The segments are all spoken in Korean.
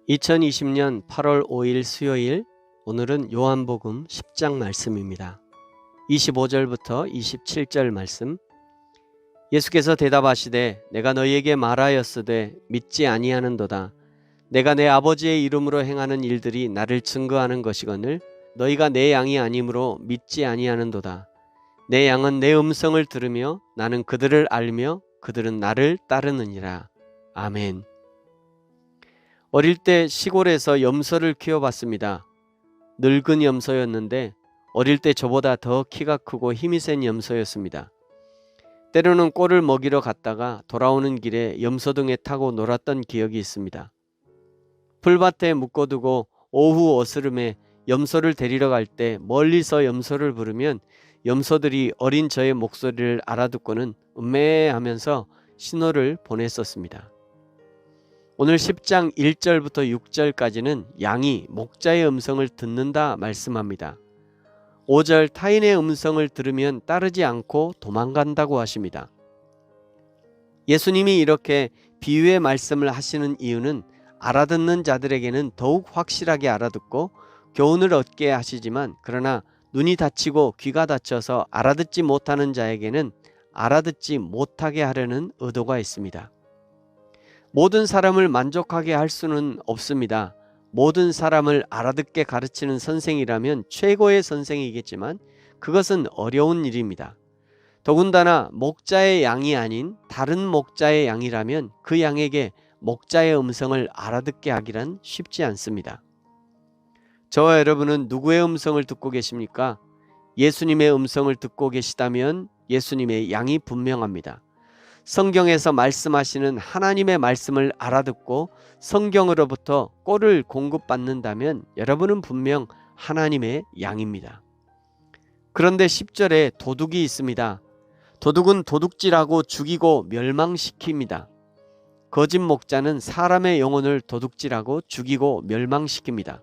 2020년 8월 5일 수요일, 오늘은 요한복음 10장 말씀입니다. 25절부터 27절 말씀. 예수께서 대답하시되 내가 너희에게 말하였으되 믿지 아니하는도다. 내가 내 아버지의 이름으로 행하는 일들이 나를 증거하는 것이거늘 너희가 내 양이 아니므로 믿지 아니하는도다. 내 양은 내 음성을 들으며 나는 그들을 알며 그들은 나를 따르느니라. 아멘. 어릴 때 시골에서 염소를 키워봤습니다. 늙은 염소였는데 어릴 때 저보다 더 키가 크고 힘이 센 염소였습니다. 때로는 꼴을 먹이러 갔다가 돌아오는 길에 염소등에 타고 놀았던 기억이 있습니다. 풀밭에 묶어두고 오후 어스름에 염소를 데리러 갈 때 멀리서 염소를 부르면 염소들이 어린 저의 목소리를 알아듣고는 음메 하면서 신호를 보냈었습니다. 오늘 10장 1절부터 6절까지는 양이 목자의 음성을 듣는다 말씀합니다. 5절 타인의 음성을 들으면 따르지 않고 도망간다고 하십니다. 예수님이 이렇게 비유의 말씀을 하시는 이유는 알아듣는 자들에게는 더욱 확실하게 알아듣고 교훈을 얻게 하시지만, 그러나 눈이 다치고 귀가 다쳐서 알아듣지 못하는 자에게는 알아듣지 못하게 하려는 의도가 있습니다. 모든 사람을 만족하게 할 수는 없습니다. 모든 사람을 알아듣게 가르치는 선생이라면 최고의 선생이겠지만 그것은 어려운 일입니다. 더군다나 목자의 양이 아닌 다른 목자의 양이라면 그 양에게 목자의 음성을 알아듣게 하기란 쉽지 않습니다. 저와 여러분은 누구의 음성을 듣고 계십니까? 예수님의 음성을 듣고 계시다면 예수님의 양이 분명합니다. 성경에서 말씀하시는 하나님의 말씀을 알아듣고 성경으로부터 꼴을 공급받는다면 여러분은 분명 하나님의 양입니다. 그런데 10절에 도둑이 있습니다. 도둑은 도둑질하고 죽이고 멸망시킵니다. 거짓 목자는 사람의 영혼을 도둑질하고 죽이고 멸망시킵니다.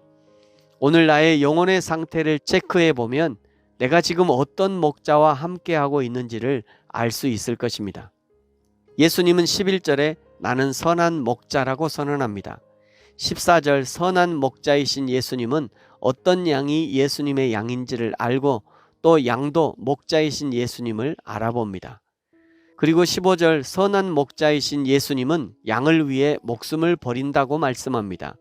오늘 나의 영혼의 상태를 체크해 보면 내가 지금 어떤 목자와 함께하고 있는지를 알 수 있을 것입니다. 예수님은 11절에 나는 선한 목자라고 선언합니다. 14절 선한 목자이신 예수님은 어떤 양이 예수님의 양인지를 알고 또 양도 목자이신 예수님을 알아봅니다. 그리고 15절 선한 목자이신 예수님은 양을 위해 목숨을 버린다고 말씀합니다.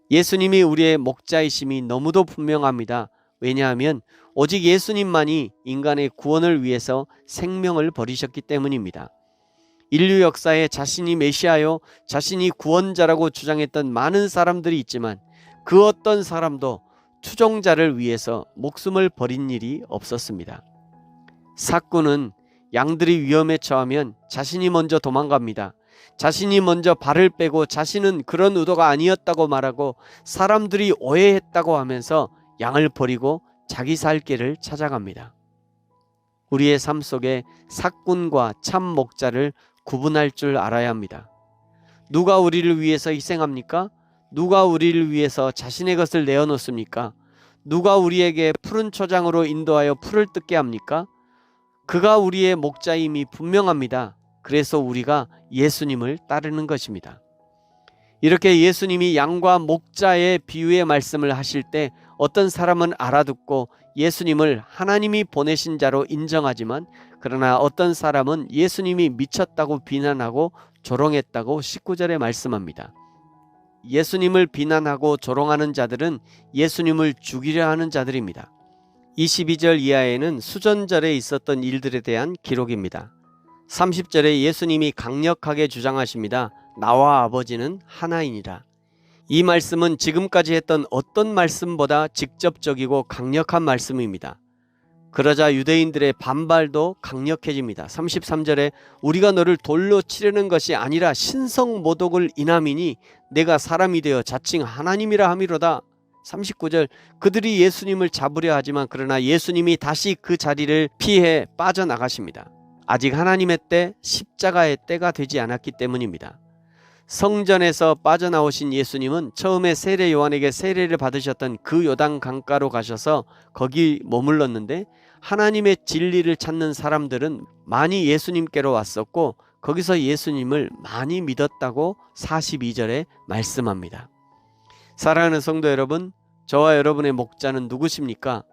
예수님이 우리의 목자이심이 너무도 분명합니다. 왜냐하면 오직 예수님만이 인간의 구원을 위해서 생명을 버리셨기 때문입니다. 인류 역사에 자신이 메시아요, 자신이 구원자라고 주장했던 많은 사람들이 있지만 그 어떤 사람도 추종자를 위해서 목숨을 버린 일이 없었습니다. 삭구는 양들이 위험에 처하면 자신이 먼저 도망갑니다. 자신이 먼저 발을 빼고 자신은 그런 의도가 아니었다고 말하고 사람들이 오해했다고 하면서 양을 버리고 자기 살 길을 찾아갑니다. 우리의 삶 속에 삭군과 참 목자를 구분할 줄 알아야 합니다. 누가 우리를 위해서 희생합니까? 누가 우리를 위해서 자신의 것을 내어놓습니까? 누가 우리에게 푸른 초장으로 인도하여 풀을 뜯게 합니까? 그가 우리의 목자임이 분명합니다. 그래서 우리가 예수님을 따르는 것입니다. 이렇게 예수님이 양과 목자의 비유의 말씀을 하실 때 어떤 사람은 알아듣고 예수님을 하나님이 보내신 자로 인정하지만, 그러나 어떤 사람은 예수님이 미쳤다고 비난하고 조롱했다고 19절에 말씀합니다. 예수님을 비난하고 조롱하는 자들은 예수님을 죽이려 하는 자들입니다. 22절 이하에는 수전절에 있었던 일들에 대한 기록입니다. 30절에 예수님이 강력하게 주장하십니다. 나와 아버지는 하나이니라. 이 말씀은 지금까지 했던 어떤 말씀보다 직접적이고 강력한 말씀입니다. 그러자 유대인들의 반발도 강력해집니다. 33절에 우리가 너를 돌로 치려는 것이 아니라 신성모독을 인함이니 내가 사람이 되어 자칭 하나님이라 함이로다. 39절 그들이 예수님을 잡으려 하지만 그러나 예수님이 다시 그 자리를 피해 빠져나가십니다. 아직 하나님의 때, 십자가의 때가 되지 않았기 때문입니다. 성전에서 빠져나오신 예수님은 처음에 세례 요한에게 세례를 받으셨던 그 요단 강가로 가셔서 거기 머물렀는데, 하나님의 진리를 찾는 사람들은 많이 예수님께로 왔었고 거기서 예수님을 많이 믿었다고 42절에 말씀합니다. 사랑하는 성도 여러분, 저와 여러분의 목자는 누구십니까?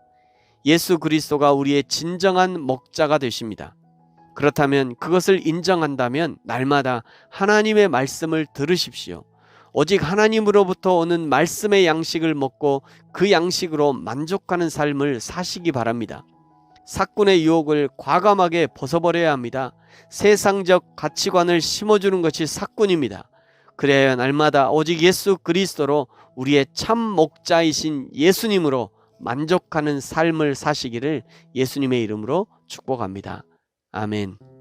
예수 그리스도가 우리의 진정한 목자가 되십니다. 그렇다면 그것을 인정한다면 날마다 하나님의 말씀을 들으십시오. 오직 하나님으로부터 오는 말씀의 양식을 먹고 그 양식으로 만족하는 삶을 사시기 바랍니다. 사꾼의 유혹을 과감하게 벗어버려야 합니다. 세상적 가치관을 심어주는 것이 사꾼입니다. 그래야 날마다 오직 예수 그리스도로 우리의 참 목자이신 예수님으로 만족하는 삶을 사시기를 예수님의 이름으로 축복합니다. 아멘.